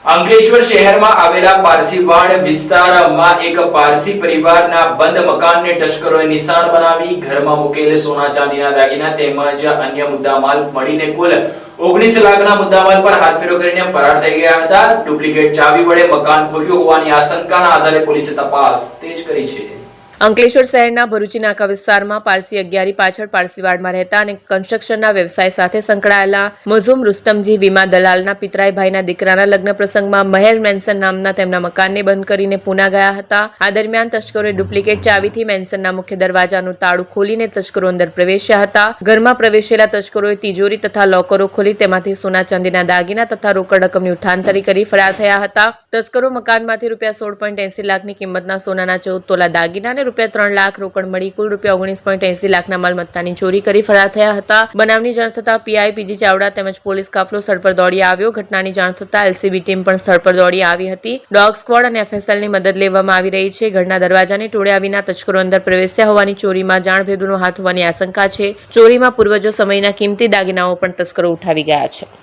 અંકલેશ્વર શહેરમાં આવેલા પારસીવાડ વિસ્તારમાં એક પારસી પરિવારના બંધ મકાનને તસ્કરોએ નિશાન બનાવી ઘરમાં મૂકેલ સોના ચાંદીના દાગીના તેમજ અન્ય મુદ્દામાલ મળીને કુલ 19 લાખના મુદ્દામાલ પર હાથફેરો કરીને ફરાર થઈ ગયા હતા। ડુપ્લિકેટ ચાવી વડે મકાન ખોલ્યું હોવાની આશંકાના આધારે પોલીસે તપાસ તેજ કરી છે। અંકલેશ્વર શહેરના ભરૂચી નાકા વિસ્તારમાં પારસી અગિયારી પાછળ પારસીવાડમાં રહેતા અને કન્સ્ટ્રક્શનના વ્યવસાય સાથે સંકળાયેલા મઝુમ રુસ્તમજી વીમા દલાલના પિતરાઈભાઈના દીકરાના લગ્ન પ્રસંગમાં મહેર મેન્શન નામના તેમના મકાનને બંધ કરીને પુના ગયા હતા। આ દરમિયાન તસ્કરોએ ડુપ્લિકેટ ચાવીથી મેન્શનના મુખ્ય દરવાજાનું તાળું ખોલીને તસ્કરો અંદર પ્રવેશ્યા હતા। ઘરમાં પ્રવેશેલા તસ્કરોએ તિજોરી તથા લોકરો ખોલી તેમાંથી સોના ચાંદીના દાગીના તથા રોકડ રકમની ઉઠાંતરી કરી ફરાર થયા હતા। તસ્કરો મકાનમાંથી રૂપિયા 16.80 લાખની કિંમતના સોનાના 14 તોલા દાગીના અને રૂપિયા 3 લાખ રોકડ મળી કુલ રૂપિયા 19.80 લાખના માલમત્તાની ચોરી કરી ફરાર થયા હતા। બનાવની જાણ થતાં પીઆઈ પીજી ચાવડા તેમજ પોલીસ કાફલો સ્થળ પર દોડી આવ્યો। ઘટનાની જાણ થતાં એલસીબી ટીમ પણ સ્થળ પર દોડી આવી હતી। ડોગ સ્ક્વોડ અને એફએસએલની મદદ લેવામાં આવી રહી છે। ઘરના દરવાજાને તોડ્યા વિના તસ્કરો અંદર પ્રવેશ્યા હોવાની ચોરીમાં જાણભેદુનો હાથ હોવાની આશંકા છે। ચોરીમાં પૂર્વજો સમયના કિંમતી દાગીનાઓ પણ તસ્કરો ઉઠાવી ગયા છે।